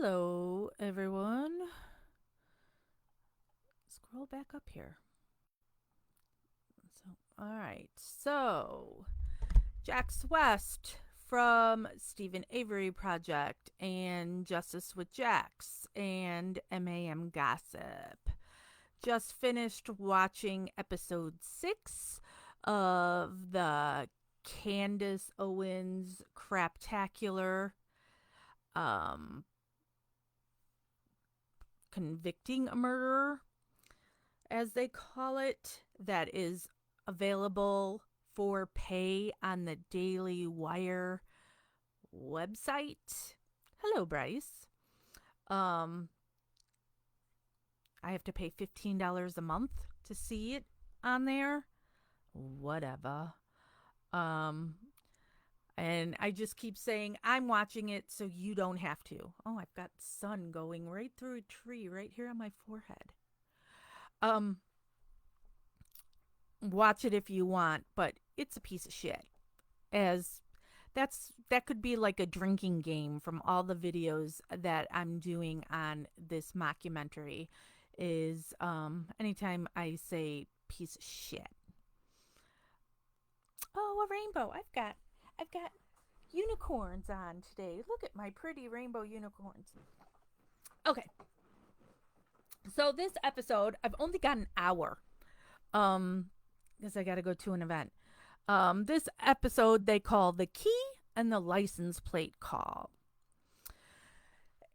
Hello, everyone. Scroll back up here. All right. So, Jax West from Stephen Avery Project and Justice with Jax and MAM Gossip. Just finished watching episode 6 of the Candace Owens Craptacular um, Convicting a Murderer, as they call it, that is available for pay on the Daily Wire website. Hello, Bryce. Um, I have to pay $15 a month to see it on there. Whatever. Um, and I just keep saying I'm watching it so you don't have to. Oh, I've got sun going right through a tree right here on my forehead. Um, watch it if you want, but it's a piece of shit. As that could be like a drinking game from all the videos that I'm doing on this mockumentary is anytime I say piece of shit. Oh, a rainbow. I've got unicorns on today. Look at my pretty rainbow unicorns. Okay. So this episode, I've only got an hour. Because I got to go to an event. This episode they call the key and the license plate call.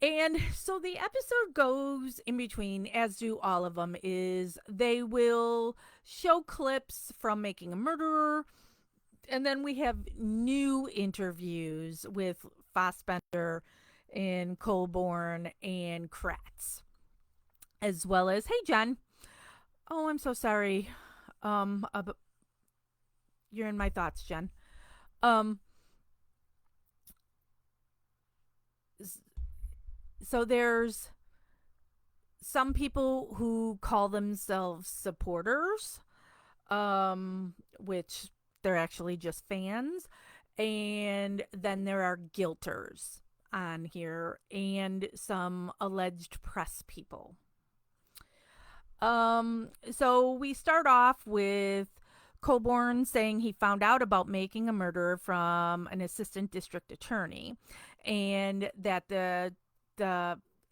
And so the episode goes in between, as do all of them, is they will show clips from Making a Murderer, and then we have new interviews with Fassbender and Colborn and Kratz, as well as, hey, Jen. Oh, I'm so sorry. You're in my thoughts, Jen. Um, so there's some people who call themselves supporters, which they're actually just fans. And then there are guilters on here and some alleged press people. So we start off with Colborn saying he found out about Making a Murderer from an assistant district attorney, and that the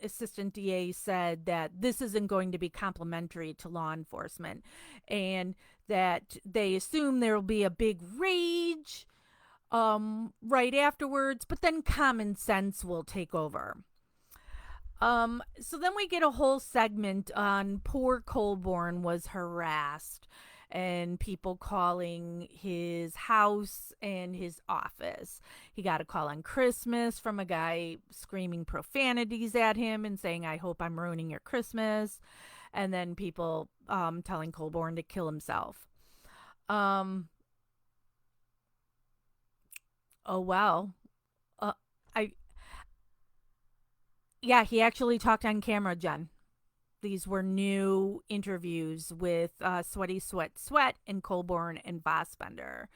assistant DA said that this isn't going to be complimentary to law enforcement, and that they assume there will be a big rage right afterwards, but then common sense will take over. So then we get a whole segment on poor Colborn was harassed and people calling his house and his office. He got a call on Christmas from a guy screaming profanities at him and saying, I hope I'm ruining your Christmas. And then people telling Colborn to kill himself. Oh, well. Uh, I Yeah, he actually talked on camera, Jen. These were new interviews with Sweaty Sweat Sweat and Colborn and Fassbender.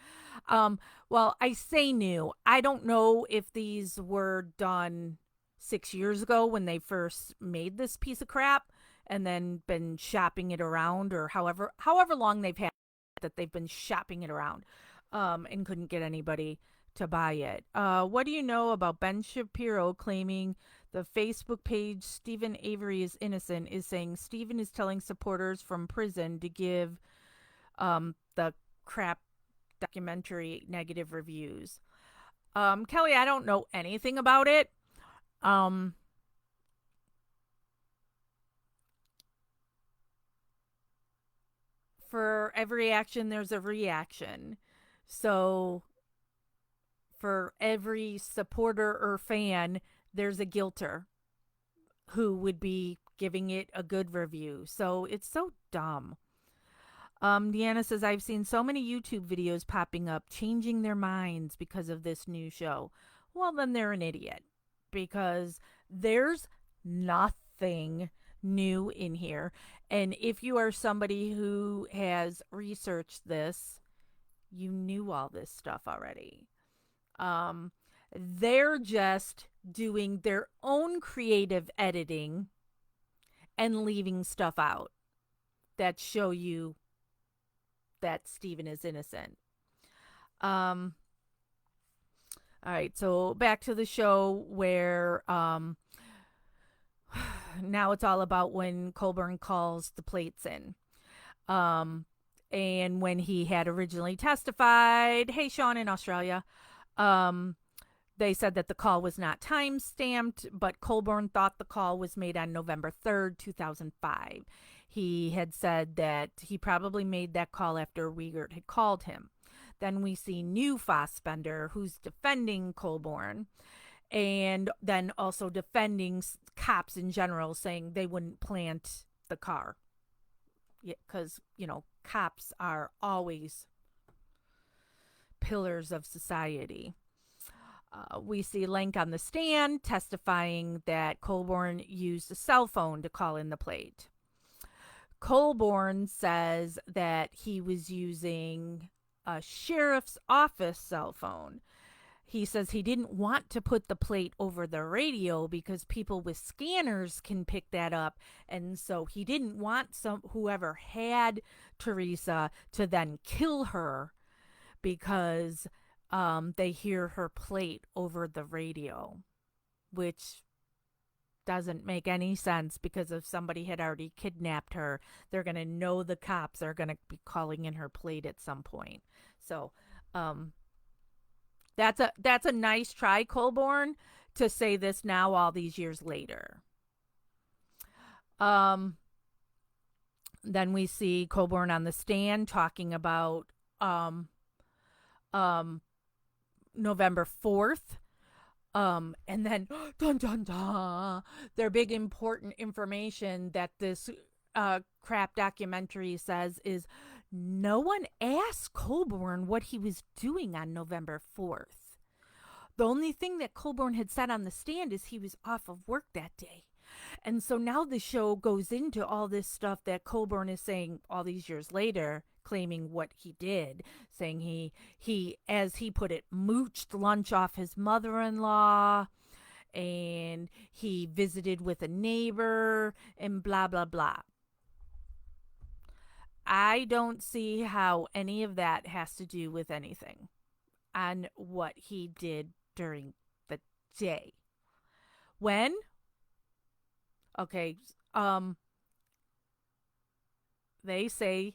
Well, I say new. I don't know if these were done 6 years ago when they first made this piece of crap and then been shopping it around, or however long they've had that they've been shopping it around and couldn't get anybody to buy it. What do you know about Ben Shapiro claiming the Facebook page Stephen Avery is innocent is saying Stephen is telling supporters from prison to give the crap documentary negative reviews? Kelly, I don't know anything about it. Um, for every action, there's a reaction. So for every supporter or fan, there's a guilter who would be giving it a good review. So it's so dumb. Deanna says, I've seen so many YouTube videos popping up changing their minds because of this new show. Well, then they're an idiot because there's nothing new in here. And if you are somebody who has researched this, you knew all this stuff already. They're just doing their own creative editing and leaving stuff out that show you that Stephen is innocent. Um, all right, so back to the show where now it's all about when Colburn calls the plates in. Um, and when he had originally testified, hey, Sean in Australia, um, they said that the call was not time stamped, but Colburn thought the call was made on November 3rd, 2005. He had said that he probably made that call after Wiegert had called him. Then we see new Fassbender, who's defending Colburn and then also defending cops in general, saying they wouldn't plant the car. Because, cops are always pillars of society. We see Lenk on the stand testifying that Colburn used a cell phone to call in the plate. Colburn says that he was using a sheriff's office cell phone. He says he didn't want to put the plate over the radio because people with scanners can pick that up. And so he didn't want whoever had Teresa to then kill her because they hear her plate over the radio, which doesn't make any sense because if somebody had already kidnapped her, they're going to know the cops are going to be calling in her plate at some point. So, that's a nice try, Colburn, to say this now all these years later. Then we see Colburn on the stand talking about November 4th. And then dun dun dun, their big important information that this crap documentary says is no one asked Colburn what he was doing on November 4th. The only thing that Colburn had said on the stand is he was off of work that day. And so now the show goes into all this stuff that Colburn is saying all these years later, claiming what he did, saying he as he put it, mooched lunch off his mother-in-law, and he visited with a neighbor, and blah, blah, blah. I don't see how any of that has to do with anything on what he did during the day. When? Okay, they say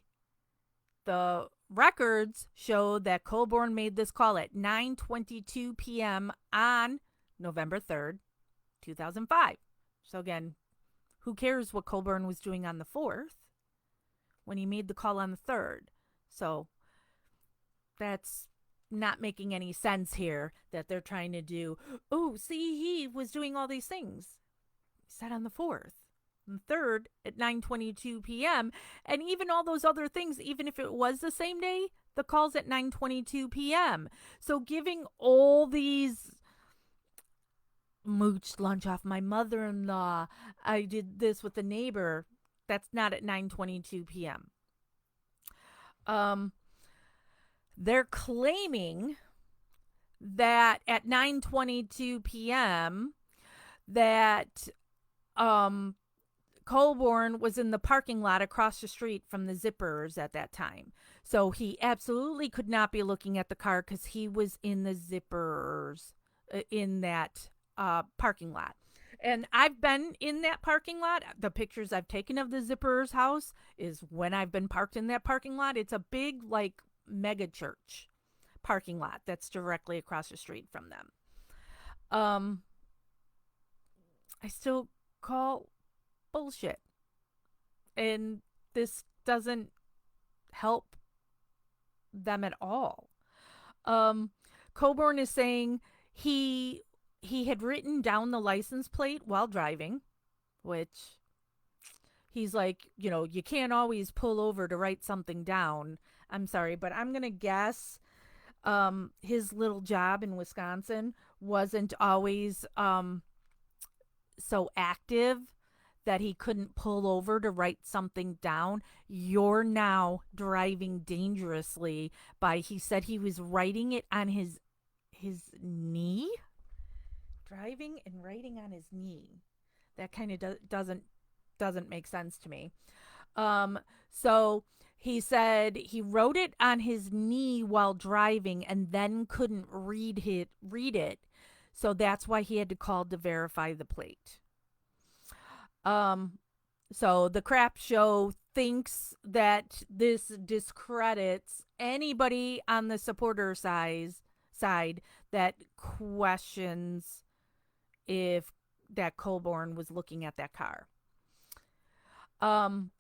the records show that Colburn made this call at 9:22 p.m. on November 3rd, 2005. So again, who cares what Colburn was doing on the 4th when he made the call on the 3rd? So that's not making any sense here that they're trying to do, oh, see, he was doing all these things. He said on the 4th. And 3rd at 9:22 p.m. And even all those other things, even if it was the same day, the call's at 9:22 p.m. So giving all these mooched lunch off my mother-in-law, I did this with a neighbor, that's not at 9:22 p.m. They're claiming that at 9:22 p.m. that Colburn was in the parking lot across the street from the Zippers at that time. So he absolutely could not be looking at the car because he was in the Zippers in that parking lot. And I've been in that parking lot. The pictures I've taken of the Zippers house is when I've been parked in that parking lot. It's a big, like, mega church parking lot that's directly across the street from them. I still call bullshit. And this doesn't help them at all. Colburn is saying he had written down the license plate while driving, which he's like, you can't always pull over to write something down. I'm sorry, but I'm going to guess his little job in Wisconsin wasn't always so active that he couldn't pull over to write something down. You're now driving dangerously by, he said he was writing it on his knee. Driving and writing on his knee. That kind of doesn't make sense to me. Um, so he said he wrote it on his knee while driving and then couldn't read it. So that's why he had to call to verify the plate. Um, so the crap show thinks that this discredits anybody on the side that questions if that Colborn was looking at that car. Um,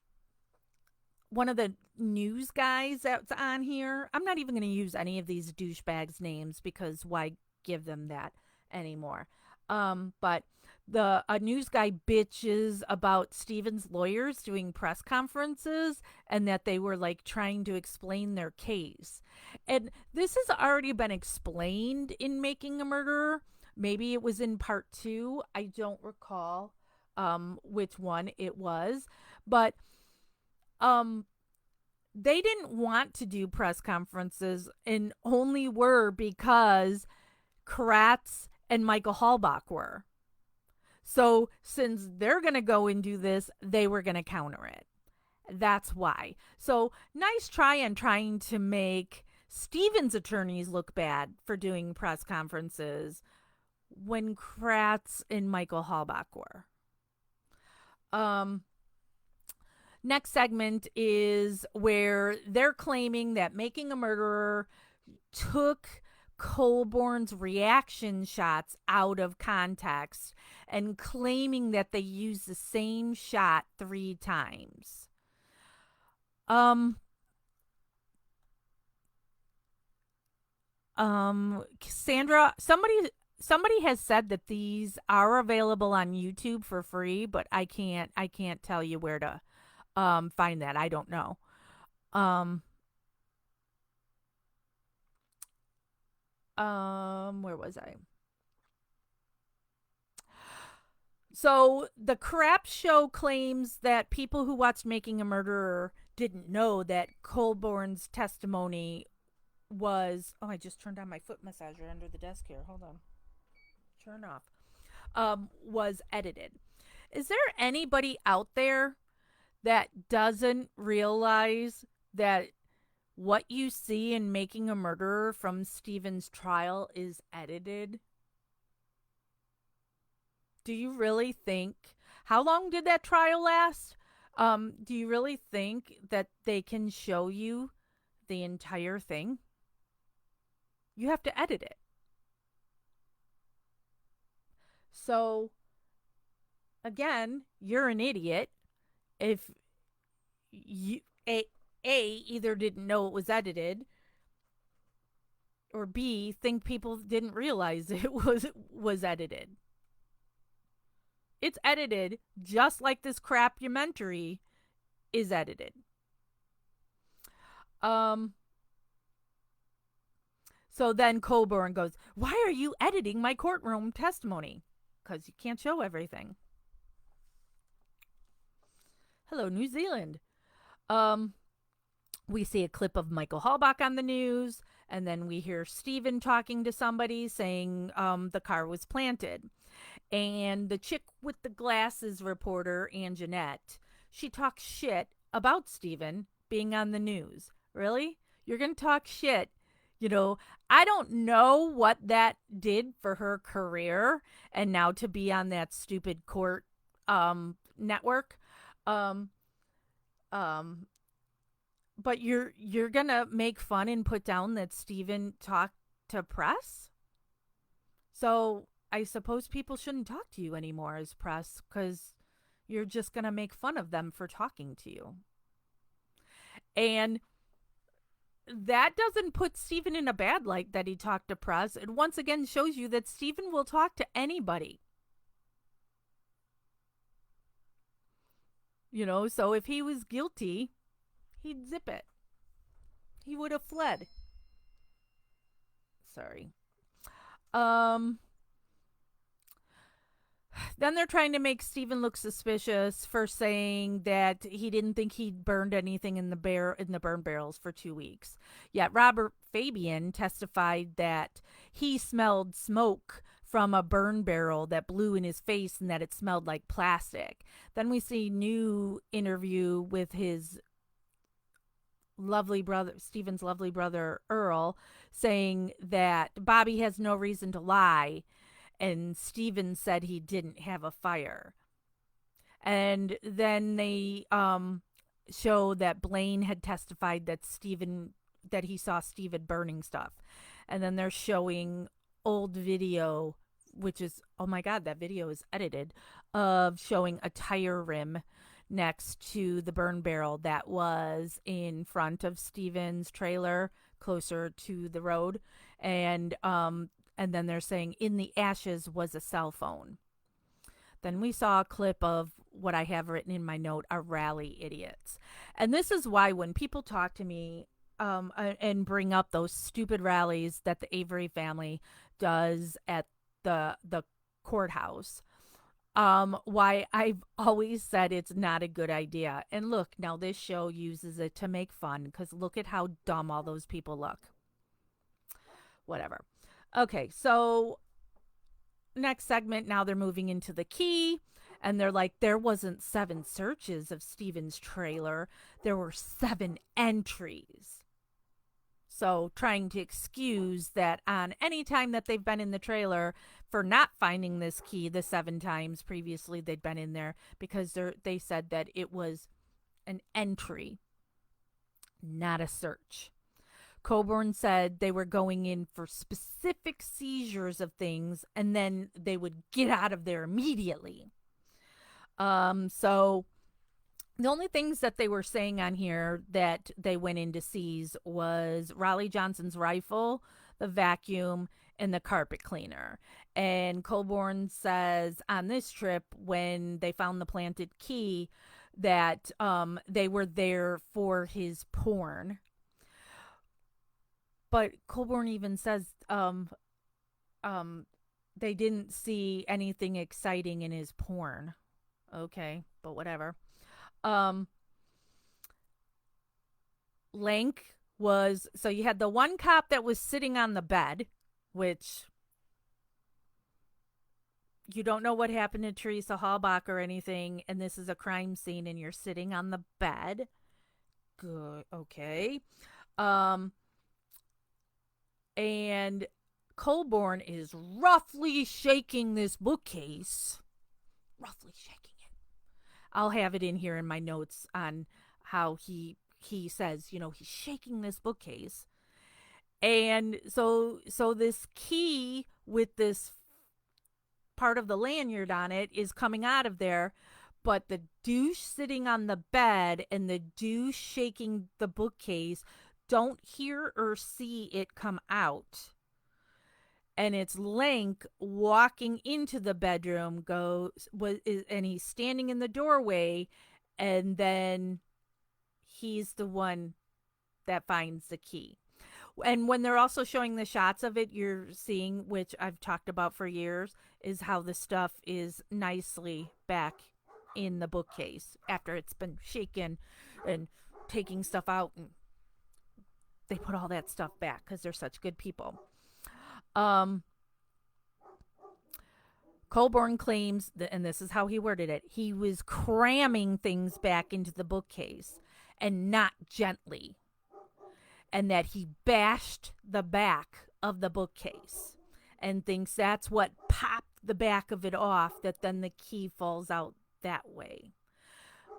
One of the news guys that's on here, I'm not even going to use any of these douchebags' names because why give them that anymore? But a news guy bitches about Steven's lawyers doing press conferences and that they were like trying to explain their case. And this has already been explained in Making a Murderer. Maybe it was in part 2. I don't recall which one it was, but um they didn't want to do press conferences and only were because Kratz and Michael Hallbach were. So since they're going to go and do this, they were going to counter it. That's why. So nice try on trying to make Stevens' attorneys look bad for doing press conferences when Kratz and Michael Hallbach were. Next segment is where they're claiming that Making a Murderer took Colborn's reaction shots out of context and claiming that they used the same shot 3 times. Sandra, somebody has said that these are available on YouTube for free, but I can't tell you where to find that. I don't know. Where was I? So the crap show claims that people who watched Making a Murderer didn't know that Colborn's testimony was. Oh, I just turned on my foot massager under the desk here. Hold on. Turn off. Was edited. Is there anybody out there that doesn't realize that what you see in Making a Murderer from Stephen's trial is edited? Do you really think, how long did that trial last? Do you really think that they can show you the entire thing? You have to edit it. So, again, you're an idiot if you either didn't know it was edited or B think people didn't realize it was edited. It's edited just like this crapumentary is edited. So then Colborn goes, "Why are you editing my courtroom testimony? Because you can't show everything." Hello, New Zealand. We see a clip of Michael Hallbach on the news, and then we hear Stephen talking to somebody saying the car was planted. And the chick with the glasses reporter, Anjanette, she talks shit about Stephen being on the news. Really? You're going to talk shit? You know, I don't know what that did for her career, and now to be on that stupid court network. But you're gonna make fun and put down that Stephen talked to press? So I suppose people shouldn't talk to you anymore as press because you're just gonna make fun of them for talking to you. And that doesn't put Stephen in a bad light that he talked to press. It once again shows you that Stephen will talk to anybody. You know, so if he was guilty, he'd zip it. He would have fled. Sorry. Then they're trying to make Stephen look suspicious for saying that he didn't think he'd burned anything in the burn barrels for 2 weeks. Yet Robert Fabian testified that he smelled smoke from a burn barrel that blew in his face and that it smelled like plastic. Then we see new interview with his lovely brother, Stephen's lovely brother Earl, saying that Bobby has no reason to lie, and Stephen said he didn't have a fire. And then they show that Blaine had testified that he saw Stephen burning stuff. And then they're showing old video, which is, oh my God, that video is edited, of showing a tire rim next to the burn barrel that was in front of Stephen's trailer, closer to the road. And then they're saying in the ashes was a cell phone. Then we saw a clip of what I have written in my note, are rally idiots. And this is why when people talk to me and bring up those stupid rallies that the Avery family does at the courthouse, why I've always said it's not a good idea. And look, now this show uses it to make fun, because look at how dumb all those people look. Whatever. Okay, so next segment, now they're moving into the key, and they're like, there wasn't 7 searches of Stephen's trailer, there were 7 entries. So trying to excuse that on any time that they've been in the trailer for not finding this key the 7 times previously they'd been in there, because they said that it was an entry, not a search. Coburn said they were going in for specific seizures of things, and then they would get out of there immediately. So the only things that they were saying on here that they went in to seize was Raleigh Johnson's rifle, the vacuum, and the carpet cleaner. And Coburn says on this trip, when they found the planted key, that they were there for his porn. But Coburn even says they didn't see anything exciting in his porn. Okay, but whatever. Lank was, so you had the one cop that was sitting on the bed, which you don't know what happened to Teresa Halbach or anything, and this is a crime scene and you're sitting on the bed. Good, okay. And Coburn is roughly shaking this bookcase. Roughly shaking it. I'll have it in here in my notes on how he says, he's shaking this bookcase. And so this key with this part of the lanyard on it is coming out of there, but the douche sitting on the bed and the douche shaking the bookcase don't hear or see it come out. And it's Lank walking into the bedroom, and he's standing in the doorway, and then he's the one that finds the key. And when they're also showing the shots of it, you're seeing, which I've talked about for years, is how the stuff is nicely back in the bookcase after it's been shaken and taking stuff out, and they put all that stuff back because they're such good people. Coburn claims, and this is how he worded it, he was cramming things back into the bookcase and not gently, and that he bashed the back of the bookcase and thinks that's what popped the back of it off, that then the key falls out that way.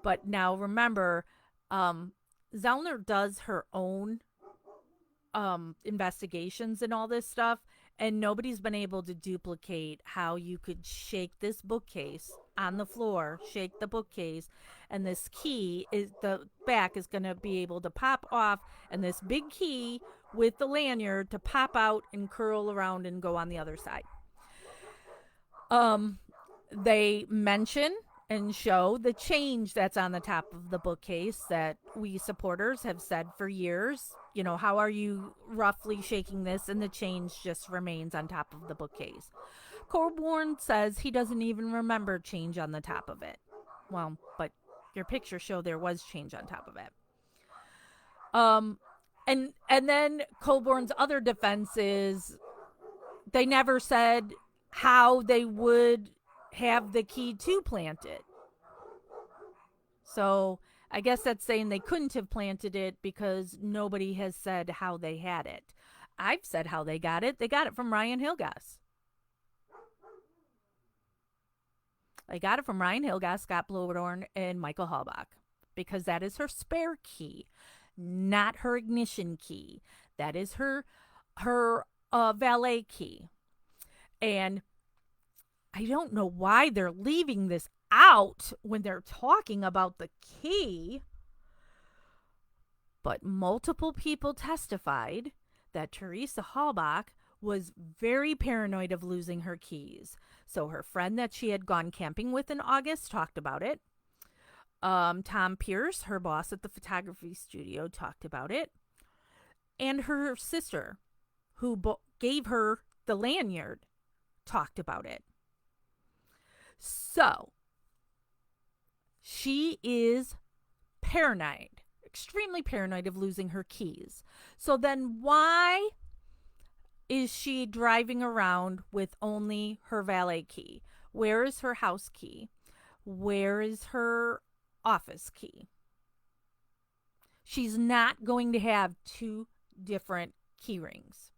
But now remember, Zellner does her own investigations and all this stuff, and nobody's been able to duplicate how you could shake this bookcase on the floor, shake the bookcase, and this key is, the back is going to be able to pop off, and this big key with the lanyard to pop out and curl around and go on the other side. They mention and show the change that's on the top of the bookcase that we supporters have said for years. How are you roughly shaking this, and the change just remains on top of the bookcase. Coburn says he doesn't even remember change on the top of it. Well, but your pictures show there was change on top of it. And then Colborn's other defense is they never said how they would have the key to plant it. So I guess that's saying they couldn't have planted it because nobody has said how they had it. I've said how they got it. They got it from Ryan Hilgas. They got it from Ryan Hilgas, Scott Blodorn, and Michael Halbach because that is her spare key, not her ignition key. That is her valet key. And I don't know why they're leaving this out when they're talking about the key, but multiple people testified that Teresa Halbach was very paranoid of losing her keys. So her friend that she had gone camping with in August talked about it. Tom Pierce, her boss at the photography studio, talked about it. And her sister, who gave her the lanyard, talked about it. So she is paranoid, extremely paranoid of losing her keys. So then why is she driving around with only her valet key? Where is her house key? Where is her office key? She's not going to have two different key rings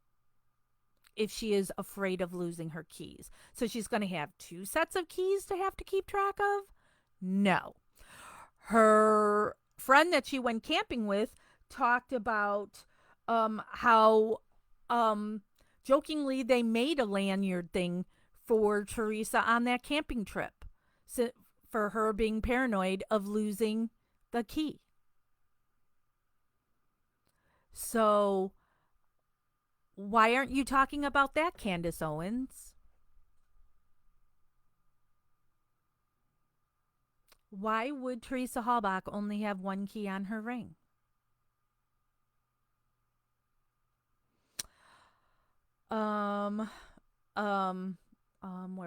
if she is afraid of losing her keys. So she's going to have two sets of keys to have to keep track of? No. Her friend that she went camping with talked about how jokingly they made a lanyard thing for Teresa on that camping trip for her being paranoid of losing the key. So why aren't you talking about that, Candace Owens? Why would Teresa Halbach only have one key on her ring? Where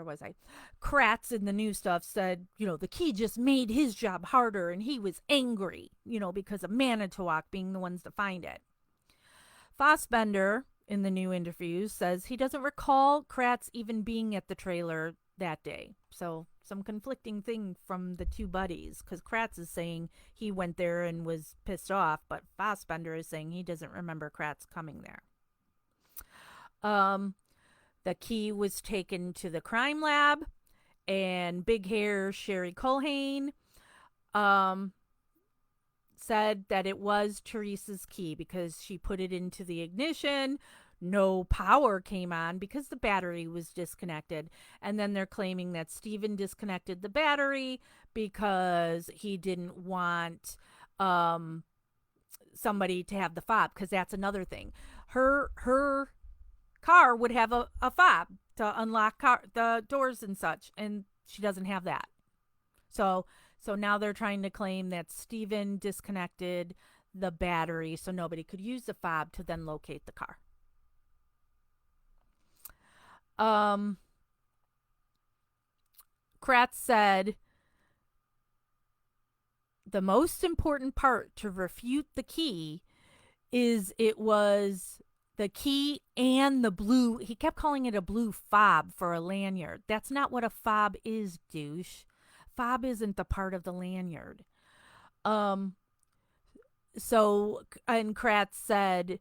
was I? Kratz in the new stuff said, the key just made his job harder and he was angry, because of Manitowoc being the ones to find it. Fassbender in the new interviews says he doesn't recall Kratz even being at the trailer that day. So some conflicting thing from the two buddies, because Kratz is saying he went there and was pissed off, but Fassbender is saying he doesn't remember Kratz coming there. The key was taken to the crime lab, and big hair Sherry Culhane said that it was Teresa's key because she put it into the ignition. No power came on because the battery was disconnected. And then they're claiming that Stephen disconnected the battery because he didn't want somebody to have the fob, because that's another thing. Her car would have a fob to unlock the doors and such, and she doesn't have that. So now they're trying to claim that Stephen disconnected the battery so nobody could use the fob to then locate the car. Kratz said the most important part to refute the key is it was the key and the blue. He kept calling it a blue fob for a lanyard. That's not what a fob is, douche. Fob isn't the part of the lanyard. So, and Kratz said,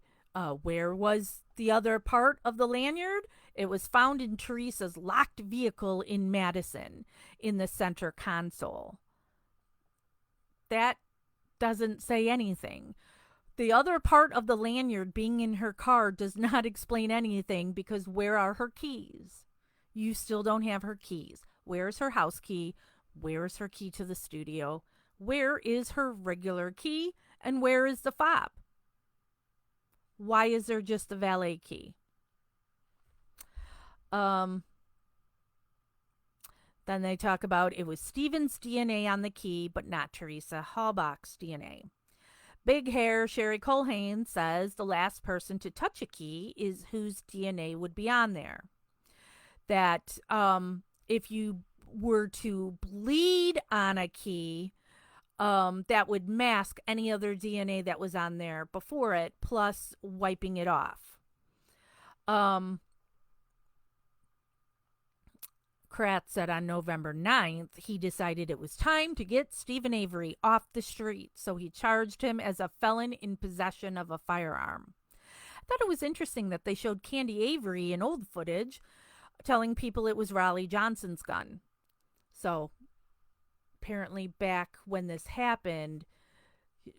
where was the other part of the lanyard? It was found in Teresa's locked vehicle in Madison in the center console. That doesn't say anything. The other part of the lanyard being in her car does not explain anything, because where are her keys? You still don't have her keys. Where's her house key? Where's her key to the studio? Where is her regular key? And where is the fob? Why is there just the valet key? Then they talk about it was Stephen's DNA on the key, but not Teresa Halbach's DNA. Big hair Sherry Culhane says the last person to touch a key is whose DNA would be on there. That if you were to bleed on a key, that would mask any other DNA that was on there before it, plus wiping it off. Kratz said on November 9th, he decided it was time to get Stephen Avery off the street, so he charged him as a felon in possession of a firearm. I thought it was interesting that they showed Candy Avery in old footage telling people it was Raleigh Johnson's gun. So apparently back when this happened,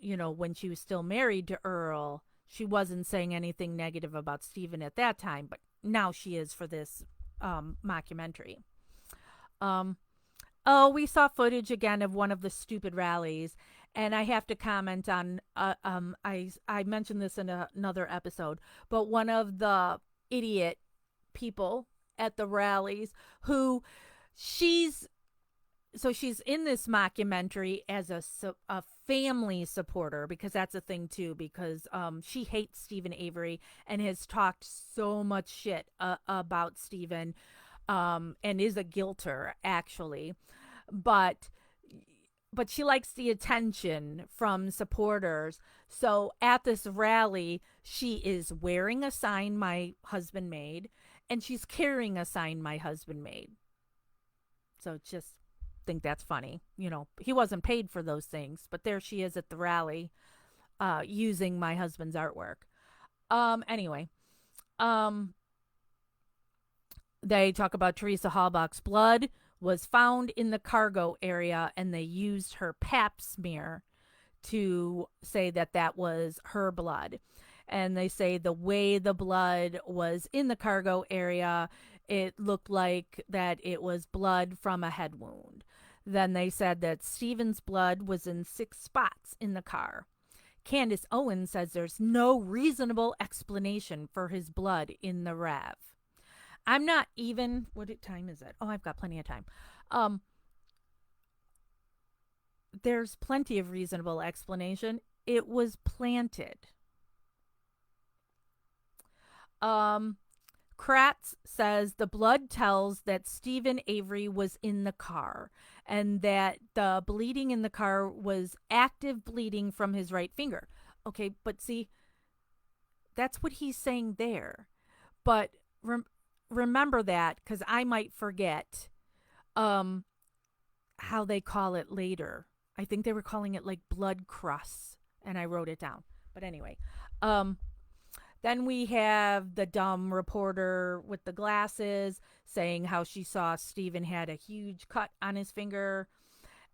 when she was still married to Earl, she wasn't saying anything negative about Stephen at that time, but now she is for this mockumentary. We saw footage again of one of the stupid rallies, and I have to comment on. I mentioned this in another episode, but one of the idiot people at the rallies who she's in this mockumentary as a family supporter, because that's a thing too, because she hates Stephen Avery and has talked so much shit about Stephen, and is a guilter actually, but she likes the attention from supporters. So at this rally, she is wearing a sign my husband made, and she's carrying a sign my husband made. So just think that's funny. He wasn't paid for those things, but there she is at the rally, using my husband's artwork. Anyway, they talk about Teresa Halbach's blood was found in the cargo area, and they used her pap smear to say that was her blood. And they say the way the blood was in the cargo area, it looked like that it was blood from a head wound. Then they said that Stephen's blood was in 6 spots in the car. Candace Owen says there's no reasonable explanation for his blood in the RAV. I'm not even, what time is it? Oh, I've got plenty of time. There's plenty of reasonable explanation. It was planted. Kratz says the blood tells that Stephen Avery was in the car, and that the bleeding in the car was active bleeding from his right finger. Okay, but see, that's what he's saying there. But remember that, because I might forget how they call it later. I think they were calling it like blood crusts, and I wrote it down. But anyway, then we have the dumb reporter with the glasses saying how she saw Stephen had a huge cut on his finger.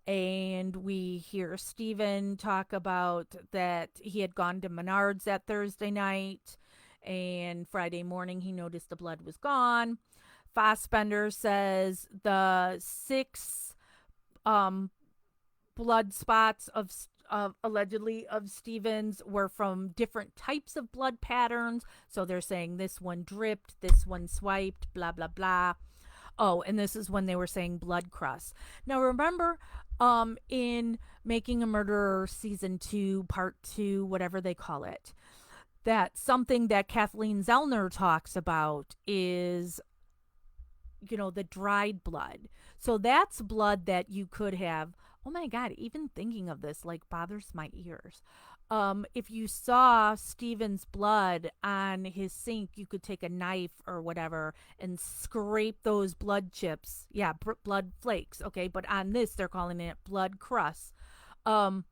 And we hear Stephen talk about that he had gone to Menards that Thursday night, and Friday morning he noticed the blood was gone. Fassbender says the 6 blood spots of allegedly of Stephen's were from different types of blood patterns. So they're saying this one dripped, this one swiped, blah, blah, blah. Oh, and this is when they were saying blood crust. Now, remember, in Making a Murderer Season 2, Part 2, whatever they call it, that something that Kathleen Zellner talks about is, the dried blood. So that's blood that you could have. Oh my God, even thinking of this bothers my ears. If you saw Stephen's blood on his sink, you could take a knife or whatever and scrape those blood chips. Yeah, blood flakes. Okay, but on this, they're calling it blood crust. And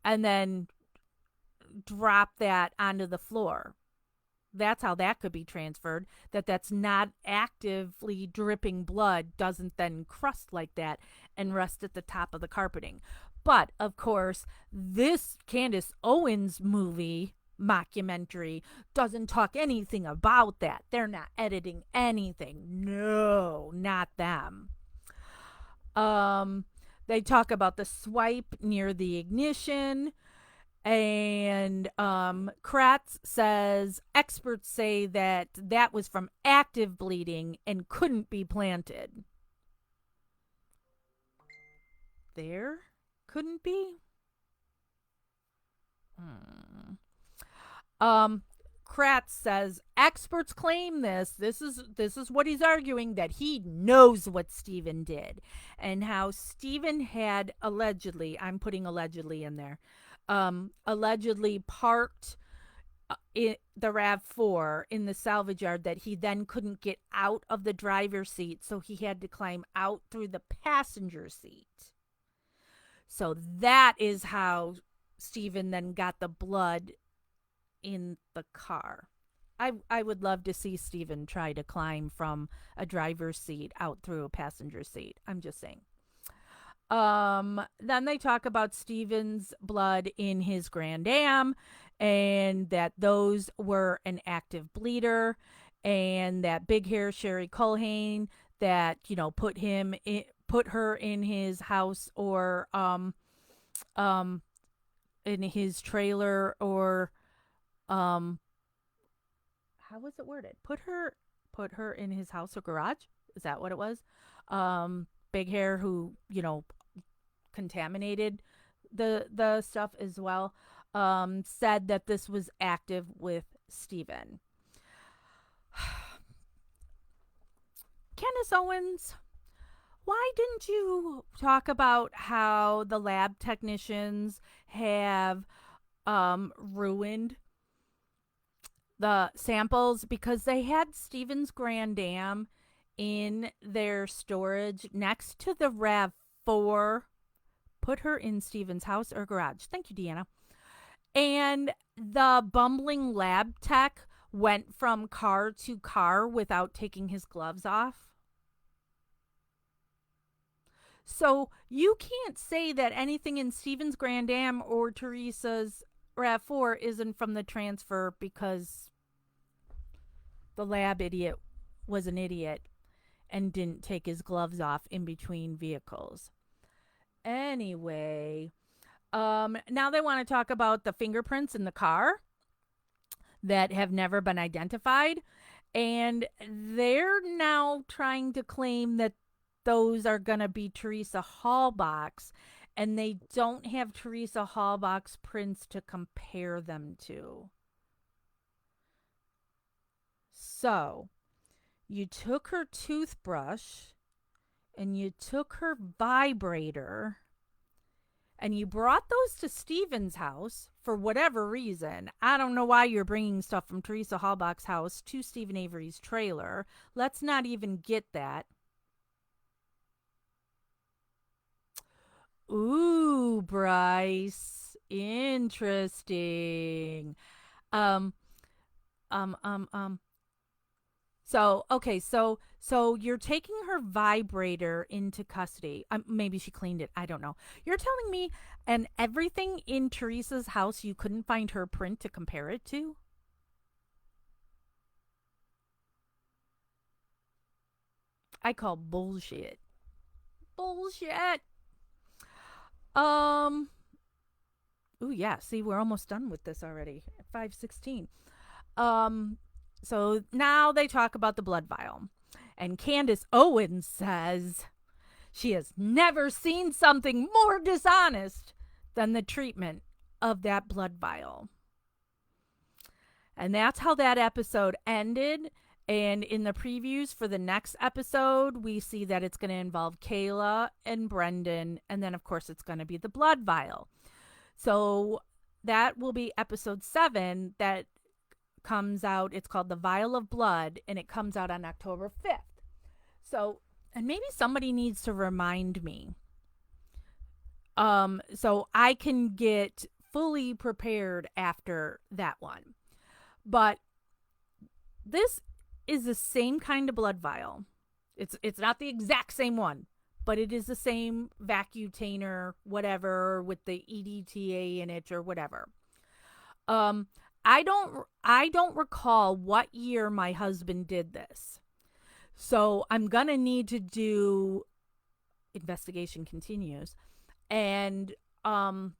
then drop that onto the floor. That's how that could be transferred. That's not actively dripping blood, doesn't then crust like that and rest at the top of the carpeting. But, of course, this Candace Owens movie, mockumentary, doesn't talk anything about that. They're not editing anything. No, not them. They talk about the swipe near the ignition. And Kratz says experts say that was from active bleeding and couldn't be planted. There couldn't be? Kratz says experts claim this is what he's arguing, that he knows what Stephen did, and how Stephen had allegedly, I'm putting allegedly in there, allegedly parked the RAV4 in the salvage yard that he then couldn't get out of the driver's seat, so he had to climb out through the passenger seat. So that is how Stephen then got the blood in the car. I would love to see Stephen try to climb from a driver's seat out through a passenger seat. I'm just saying. Then they talk about Stephen's blood in his Grand Am, and that those were an active bleeder, and that big hair Sherry Culhane that put her in his house, or um in his trailer, or um how was it worded? Put her in his house or garage? Is that what it was? Big hair who, contaminated the stuff as well, said that this was active with Stephen. Candace Owens, why didn't you talk about how the lab technicians have ruined the samples because they had Stephen's Grand Am in their storage next to the RAV4? Put her in Stephen's house or garage. Thank you, Deanna. And the bumbling lab tech went from car to car without taking his gloves off. So you can't say that anything in Stephen's Grand Am or Teresa's RAV4 isn't from the transfer because the lab idiot was an idiot and didn't take his gloves off in between vehicles. Anyway, now they want to talk about the fingerprints in the car that have never been identified. And they're now trying to claim that those are going to be Teresa Halbach's, and they don't have Teresa Halbach's prints to compare them to. So, you took her toothbrush and you took her vibrator and you brought those to Stephen's house for whatever reason. I don't know why you're bringing stuff from Teresa Halbach's house to Stephen Avery's trailer. Let's not even get that. Ooh, Bryce. Interesting. Um, um, um, um. So you're taking her vibrator into custody. Maybe she cleaned it. I don't know. You're telling me, and everything in Teresa's house, you couldn't find her print to compare it to? I call bullshit. Bullshit. Um. Ooh, yeah. See, we're almost done with this already. 5:16. Um. So now they talk about the blood vial. And Candace Owens says she has never seen something more dishonest than the treatment of that blood vial. And that's how that episode ended. And in the previews for the next episode, we see that it's going to involve Kayla and Brendan. And then, of course, it's going to be the blood vial. So that will be episode 7 that comes out. It's called The Vial of Blood, and it comes out on October 5th. So, and maybe somebody needs to remind me, so I can get fully prepared after that one. But this is the same kind of blood vial. It's not the exact same one, but it is the same vacutainer, whatever, with the EDTA in it or whatever. I don't recall what year my husband did this. So I'm going to need to do investigation continues and find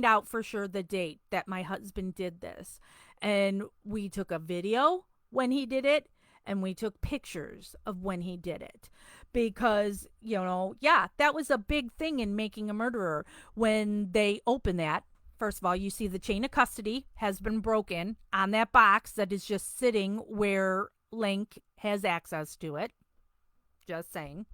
out for sure the date that my husband did this. And we took a video when he did it, and we took pictures of when he did it. Because, that was a big thing in Making a Murderer. When they open that, first of all, you see the chain of custody has been broken on that box that is just sitting where Link has access to it. Just saying.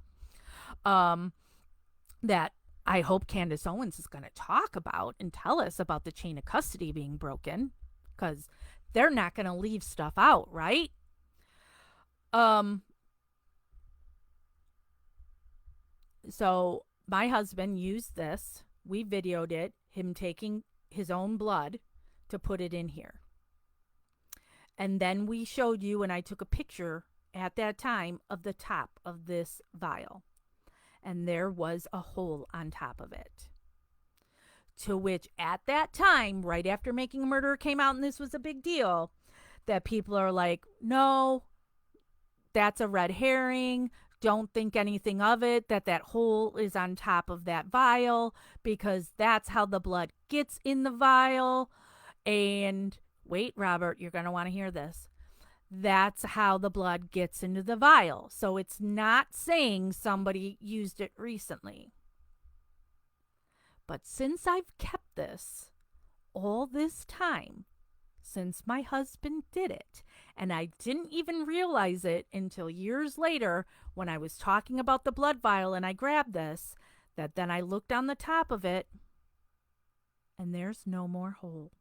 That I hope Candace Owens is going to talk about and tell us about the chain of custody being broken. because they're not going to leave stuff out, right? Um, so my husband used this. We videoed it, him taking his own blood to put it in here. And then we showed you, and I took a picture at that time of the top of this vial. And there was a hole on top of it. To which, at that time, right after Making a Murderer came out and this was a big deal, that people are like, no, that's a red herring. Don't think anything of it, that hole is on top of that vial, because that's how the blood gets in the vial. And wait, Robert, you're going to want to hear this. That's how the blood gets into the vial. So it's not saying somebody used it recently. But since I've kept this all this time, since my husband did it, and I didn't even realize it until years later when I was talking about the blood vial and I grabbed this, that then I looked on the top of it and there's no more hole.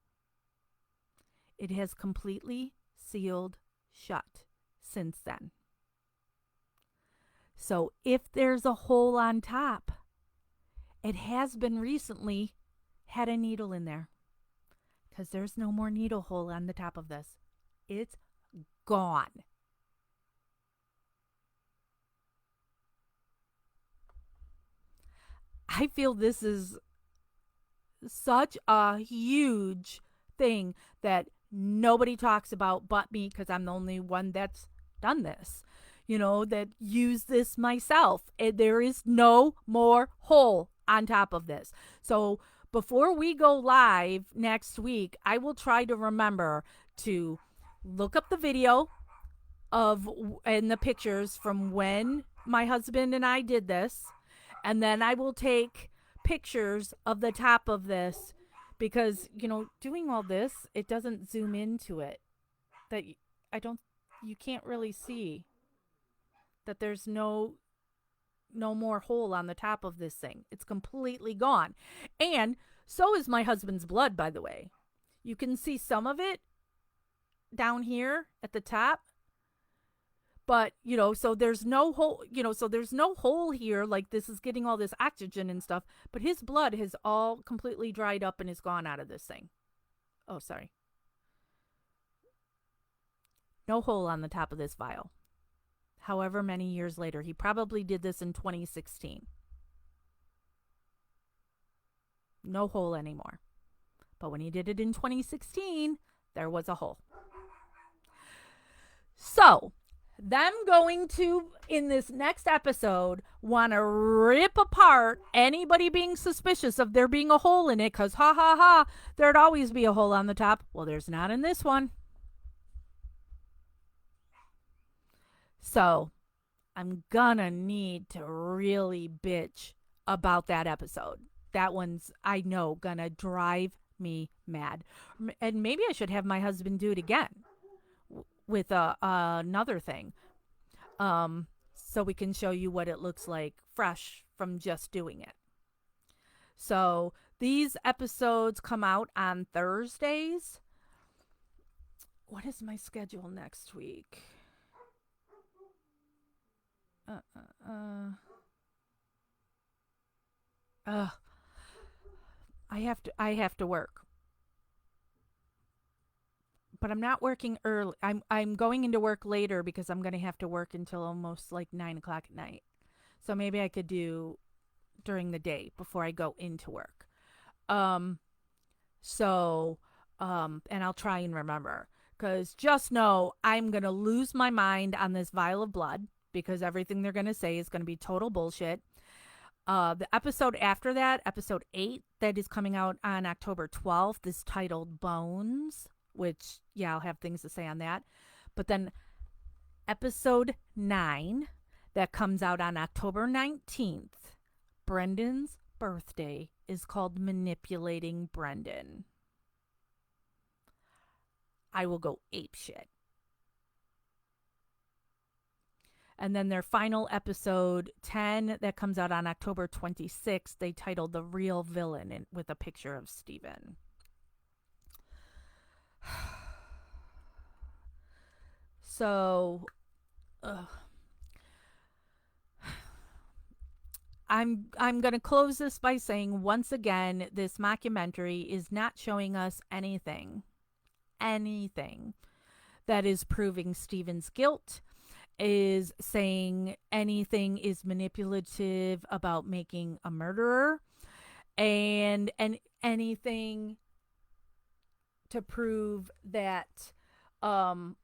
It has completely sealed shut since then. So if there's a hole on top, it has been recently had a needle in there, because there's no more needle hole on the top of this. It's gone. I feel this is such a huge thing that nobody talks about but me, because I'm the only one that's done this, that used this myself. And there is no more hole on top of this. So before we go live next week, I will try to remember to look up the video and the pictures from when my husband and I did this, and then I will take pictures of the top of this, because doing all this, it doesn't zoom into it, that you can't really see that there's no more hole on the top of this thing. It's completely gone. And so is my husband's blood, by the way. You can see some of it down here at the top. But, so there's no hole, so there's no hole here, like this is getting all this oxygen and stuff, but his blood has all completely dried up and is gone out of this thing. Oh, sorry. No hole on the top of this vial. However many years later, he probably did this in 2016. No hole anymore. But when he did it in 2016, there was a hole. So, them going to, in this next episode, want to rip apart anybody being suspicious of there being a hole in it, because ha ha ha, there'd always be a hole on the top. Well, there's not in this one. So, I'm gonna need to really bitch about that episode. That one's, I know, gonna drive me mad. And maybe I should have my husband do it again with another thing. So we can show you what it looks like fresh from just doing it. So these episodes come out on Thursdays. What is my schedule next week? I have to work. But I'm not working early. I'm going into work later because I'm going to have to work until almost like 9 o'clock at night. So maybe I could do during the day before I go into work. And I'll try and remember. Because just know I'm going to lose my mind on this vial of blood, because everything they're going to say is going to be total bullshit. The episode after that, episode 8, that is coming out on October 12th, is titled Bones, which, yeah, I'll have things to say on that. But then episode 9, that comes out on October 19th, Brendan's birthday, is called Manipulating Brendan. I will go apeshit. And then their final episode 10, that comes out on October 26th, they titled The Real Villain, with a picture of Steven. So, uh, I'm going to close this by saying once again, this mockumentary is not showing us anything that is proving Stephen's guilt, is saying anything is manipulative about making a murderer, and anything to prove that um,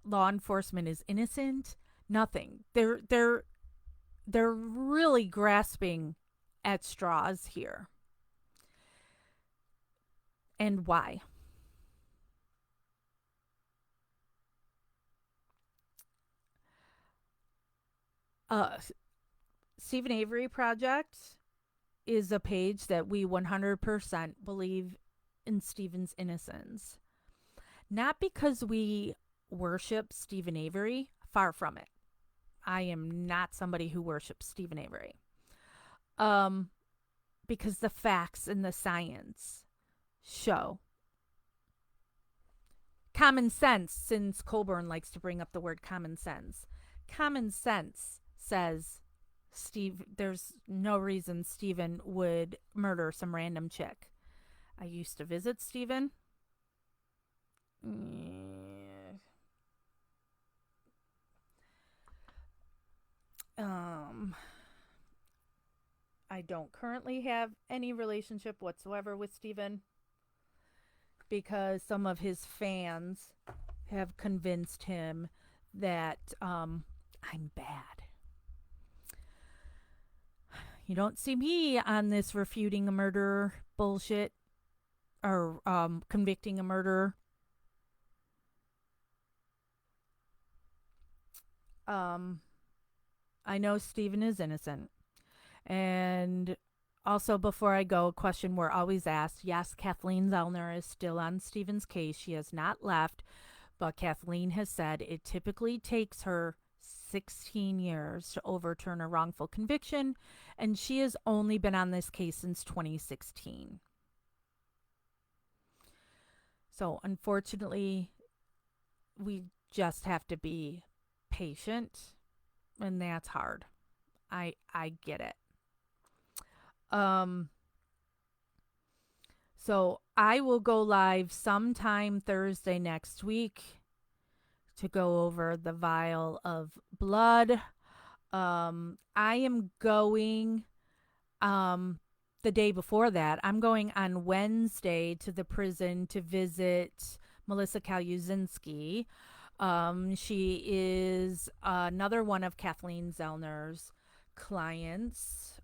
law enforcement is innocent. Nothing. They're really grasping at straws here. And why? Uh, Stephen Avery Project is a page that we 100% believe in Stephen's innocence. Not because we worship Stephen Avery, far from it. I am not somebody who worships Stephen Avery. Um, because the facts and the science show. Common sense, since Colburn likes to bring up the word common sense. Common sense says there's no reason Stephen would murder some random chick. I used to visit Stephen. Um, I don't currently have any relationship whatsoever with Stephen because some of his fans have convinced him that I'm bad. You don't see me on this refuting a murderer bullshit or convicting a murderer. I know Stephen is innocent. And also, before I go, a question we're always asked. Yes, Kathleen Zellner is still on Stephen's case. She has not left, but Kathleen has said it typically takes her 16 years to overturn a wrongful conviction, and she has only been on this case since 2016. So, unfortunately, we just have to be patient, and that's hard. I get it. Um so I will go live sometime Thursday next week to go over the vial of blood. I am going the day before that. I'm going on Wednesday to the prison to visit Melissa Kaluzinski. She is another one of Kathleen Zellner's clients.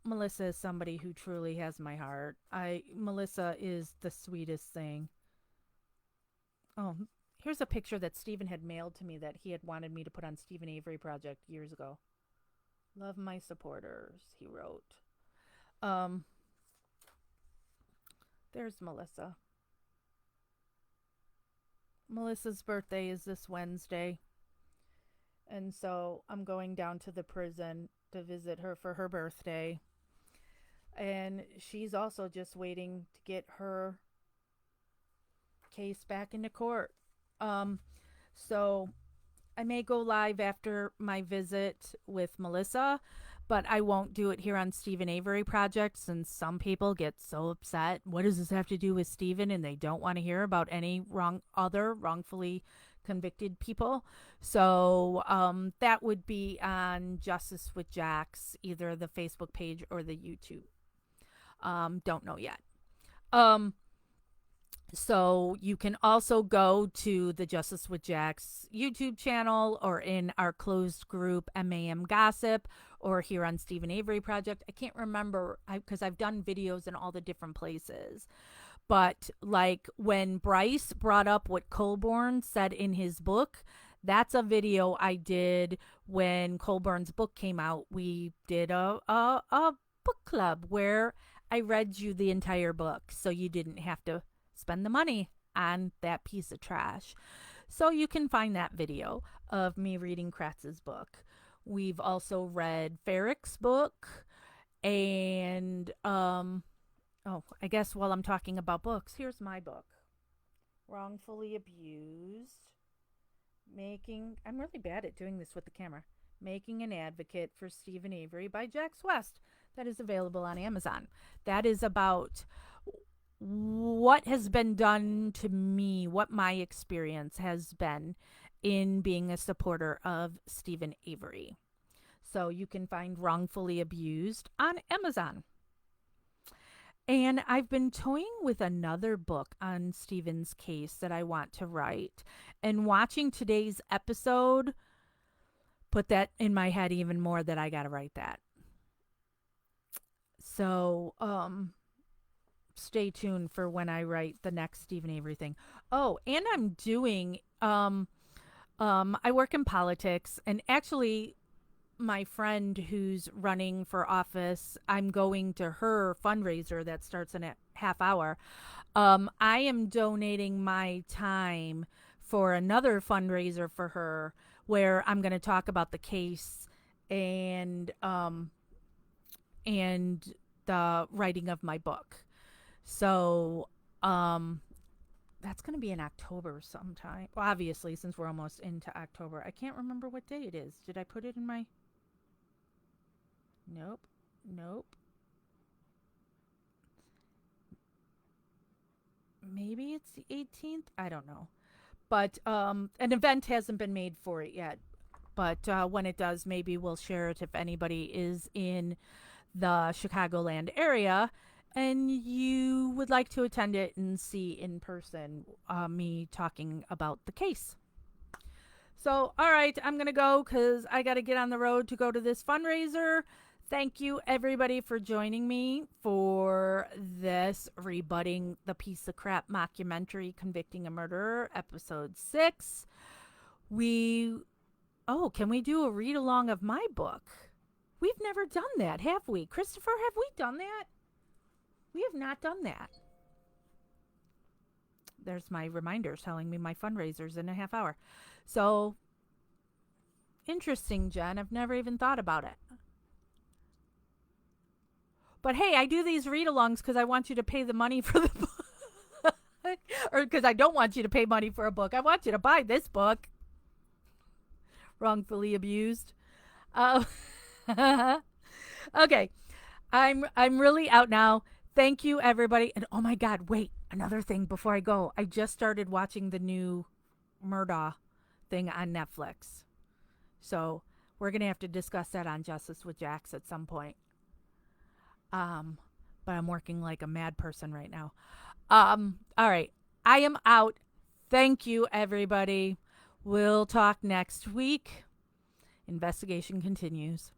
Melissa is somebody who truly has my heart. Melissa is the sweetest thing. Oh, here's a picture that Stephen had mailed to me that he had wanted me to put on Stephen Avery Project years ago. Love my supporters, he wrote. Um, there's Melissa. Melissa's birthday is this Wednesday. And so I'm going down to the prison to visit her for her birthday. And she's also just waiting to get her case back into court. So I may go live after my visit with Melissa, but I won't do it here on Stephen Avery Project since some people get so upset. What does this have to do with Stephen? And they don't want to hear about any other wrongfully convicted people. So that would be on Justice with Jax, either the Facebook page or the YouTube. Don't know yet. So you can also go to the Justice with Jax YouTube channel or in our closed group MAM Gossip or here on Stephen Avery Project. I can't remember because I've done videos in all the different places. But like when Bryce brought up what Colburn said in his book, that's a video I did when Colburn's book came out. We did a book club where I read you the entire book so you didn't have to spend the money on that piece of trash. So you can find that video of me reading Kratz's book. We've also read Farrick's book and Oh, I guess while I'm talking about books, here's my book, Wrongfully Abused. I'm really bad at doing this with the camera. Making an Advocate for Stephen Avery by Jax West. That is available on Amazon. That is about what has been done to me, what my experience has been in being a supporter of Stephen Avery. So you can find Wrongfully Abused on Amazon. And I've been toying with another book on Stephen's case that I want to write. And watching today's episode put that in my head even more that I got to write that. So, stay tuned for when I write the next Stephen Avery thing. Oh, and I'm doing I work in politics, and actually my friend who's running for office, I'm going to her fundraiser that starts in a half hour. I am donating my time for another fundraiser for her where I'm going to talk about the case and the writing of my book. So, that's going to be in October sometime. Well, obviously, since we're almost into October. I can't remember what day it is. Did I put it in my... Nope. Nope. Maybe it's the 18th. I don't know. But an event hasn't been made for it yet. But when it does, maybe we'll share it if anybody is in the Chicagoland area and you would like to attend it and see in person me talking about the case. So, all right, I'm going to go because I got to get on the road to go to this fundraiser. Thank you, everybody, for joining me for this Rebutting the Piece of Crap mockumentary, Convicting a Murderer, Episode 6. Can we do a read-along of my book? We've never done that, have we? Christopher, have we done that? We have not done that. There's my reminder telling me my fundraiser's in a half hour. So, interesting, Jen. I've never even thought about it. But hey, I do these read-alongs because I want you to pay the money for the book. Or because I don't want you to pay money for a book. I want you to buy this book. Wrongfully Abused. Okay. I'm really out now. Thank you, everybody. And oh my God, wait, another thing before I go. I just started watching the new Murdaugh thing on Netflix. So we're going to have to discuss that on Justice with Jax at some point. But I'm working like a mad person right now. All right. I am out. Thank you, everybody. We'll talk next week. Investigation continues.